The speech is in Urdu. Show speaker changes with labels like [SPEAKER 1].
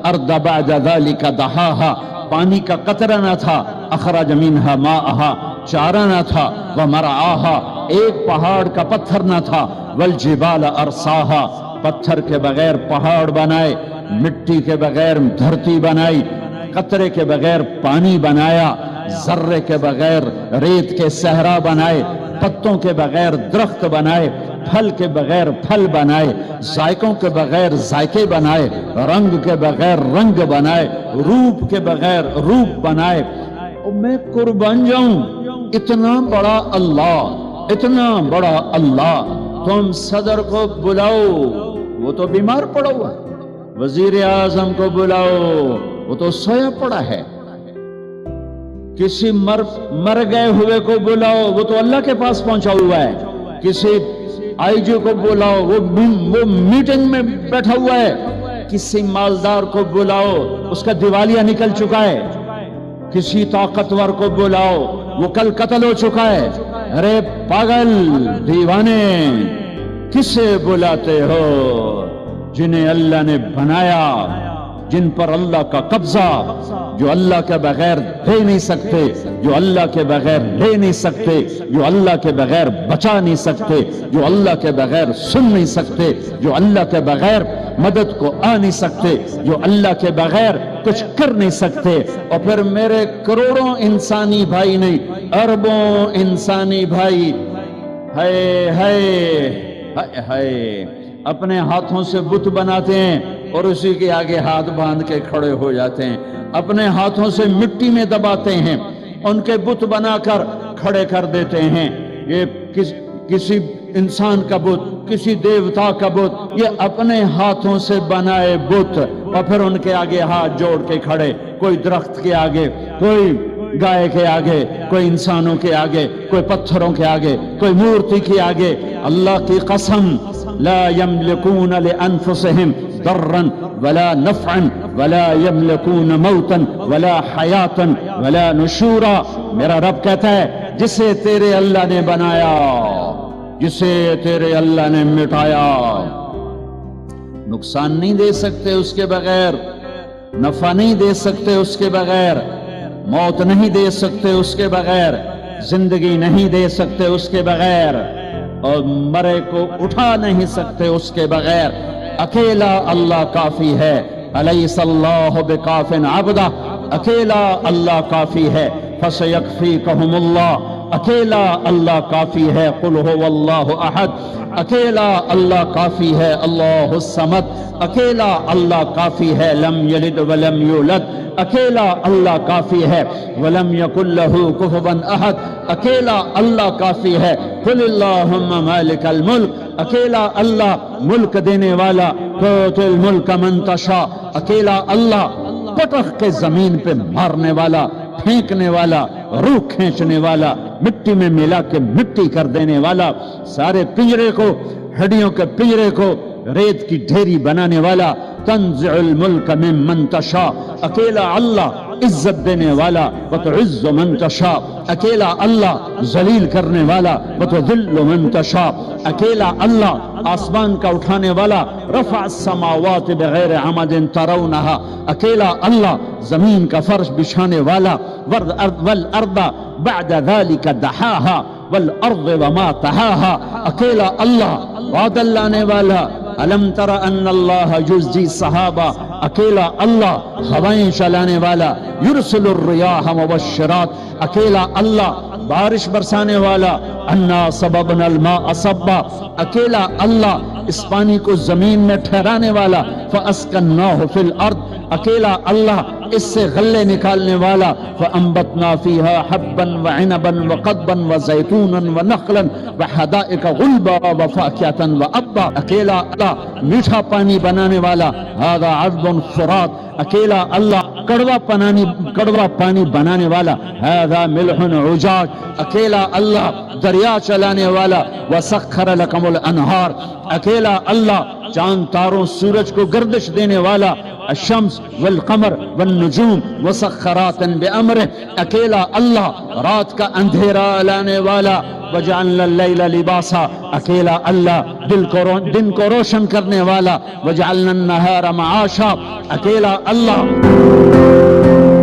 [SPEAKER 1] والارض بعد ذلك دحاها، پانی کا قطرہ نہ تھا، اخرج منها ماءها، چارہ نہ تھا، ومرعاها، ایک پہاڑ کا پتھر نہ تھا، والجبال ارساها، پتھر کے بغیر پہاڑ بنائے، مٹی کے بغیر دھرتی بنائی، قطرے کے بغیر پانی بنایا، ذرے کے بغیر ریت کے صحرا بنائے، پتوں کے بغیر درخت بنائے، پھل کے بغیر پھل بنائے، ذائقوں کے بغیر ذائقے بنائے، رنگ کے بغیر رنگ بنائے، روپ کے بغیر روپ بنائے۔ اور میں قربان جاؤں، اتنا بڑا اللہ، اتنا بڑا اللہ، تم صدر کو بلاؤ، وہ تو بیمار پڑا ہوا ہے، وزیر اعظم کو بلاؤ، وہ تو سویا پڑا ہے، کسی مر گئے ہوئے کو بلاؤ، وہ تو اللہ کے پاس پہنچا ہوا ہے، کسی آئی جی کو بلاؤ، وہ میٹنگ میں بیٹھا ہوا ہے، کسی مالدار کو بلاؤ، اس کا دیوالیہ نکل چکا ہے، کسی طاقتور کو بلاؤ، وہ کل قتل ہو چکا ہے۔ ارے پاگل دیوانے، کسے بلاتے ہو؟ جنہیں اللہ نے بنایا، جن پر اللہ کا قبضہ، جو اللہ کے بغیر دے نہیں سکتے، جو اللہ کے بغیر لے نہیں سکتے، جو اللہ کے بغیر بچا نہیں سکتے، جو اللہ کے بغیر سن نہیں سکتے، جو اللہ کے بغیر مدد کو آ نہیں سکتے، جو اللہ کے بغیر کچھ کر نہیں سکتے۔ اور پھر میرے کروڑوں انسانی بھائی نہیں، اربوں انسانی بھائی، ہائے ہائے ہائے ہائے، اپنے ہاتھوں سے بت بناتے ہیں اور اسی کے آگے ہاتھ باندھ کے کھڑے ہو جاتے ہیں، اپنے ہاتھوں سے مٹی میں دباتے ہیں، ان کے بت بنا کر کھڑے کر دیتے ہیں۔ یہ کسی انسان کا بت، کسی دیوتا کا بت، یہ اپنے ہاتھوں سے بنائے بت، اور پھر ان کے آگے ہاتھ جوڑ کے کھڑے، کوئی درخت کے آگے، کوئی گائے کے آگے، کوئی انسانوں کے آگے، کوئی پتھروں کے آگے، کوئی مورتی کے آگے۔ اللہ کی قسم، لا يملكون لأنفسهم ضرا ولا نفعا ولا يملكون موتا ولا حیاتا ولا نشورا۔ میرا رب کہتا ہے، جسے تیرے اللہ نے بنایا، جسے تیرے اللہ نے مٹایا، نقصان نہیں دے سکتے اس کے بغیر، نفع نہیں دے سکتے اس کے بغیر، موت نہیں دے سکتے اس کے بغیر، زندگی نہیں دے سکتے اس کے بغیر، اور مرے کو اٹھا نہیں سکتے اس کے بغیر۔ اکیلا اللہ کافی ہے، الیس اللہ بکاف عبدہ، اکیلا اللہ کافی ہے، فسیکفیکہم اللہ، اکیلا اللہ کافی ہے، قل هو اللہ احد، اکیلا اللہ کافی ہے، اللہ الصمد، اکیلا اللہ کافی ہے، لم یلد ولم یولد، اکیلا اللہ کافی ہے، ولم یکن لہ کفوا احد، اکیلا اللہ کافی ہے، قل اللہم مالک الملک، اکیلا اللہ ملک دینے والا، تؤتی الملک من تشاء، اکیلا اللہ پٹخ کے زمین پہ مارنے والا، پھینکنے والا، روح کھینچنے والا، مٹی میں ملا کے مٹی کر دینے والا، سارے پنجرے کو، ہڈیوں کے پنجرے کو ریت کی ڈھیری بنانے والا، تنزع الملک ممن تشاء، اکیلا اللہ عزت دینے والا، وتعز من تشاء، اکیلا اللہ ذلیل کرنے والا، وتذل من تشاء، اکیلا اللہ آسمان کا اٹھانے والا، رفع السماوات بغیر عمد ترونہا، اکیلا اللہ زمین کا فرش بچھانے والا، والارض بعد ذلك دحاها والارض وما طحاها، اکیلا اللہ بادل لانے والا، الم تر ان اللہ یزجی صحابہ، اکیلا اللہ ہوائیں چلانے والا، یرسل الریاح مبشرات، اکیلا اللہ بارش برسانے والا، انا صببنا الماء صبا، اکیلا اللہ اس پانی کو زمین میں ٹھہرانے والا، فاسکناہ فی الارض، اکیلا اللہ اس سے غلے نکالنے والا، فانبتنا فیہا حبا وعنبا وقضبا وزیتونا ونخلا وحدائق غلبا وفاکہتا وابا، اکیلا اللہ میٹھا پانی بنانے والا، ھذا عذب فرات، اکیلا اللہ کڑوا پانی بنانے والا، ھذا ملح عجاج، اکیلا اللہ دریا چلانے والا، وسخر لکم الانہار، اکیلا اللہ چاند تاروں سورج کو گردش دینے والا، الشمس والقمر والنجوم وسخرات بأمرہ، اکیلا اللہ رات کا اندھیرا لانے والا، وجعلنا اللیل لباسا، اکیلا اللہ دن کو روشن کرنے والا، وجعلنا النہار معاشا، اکیلا اللہ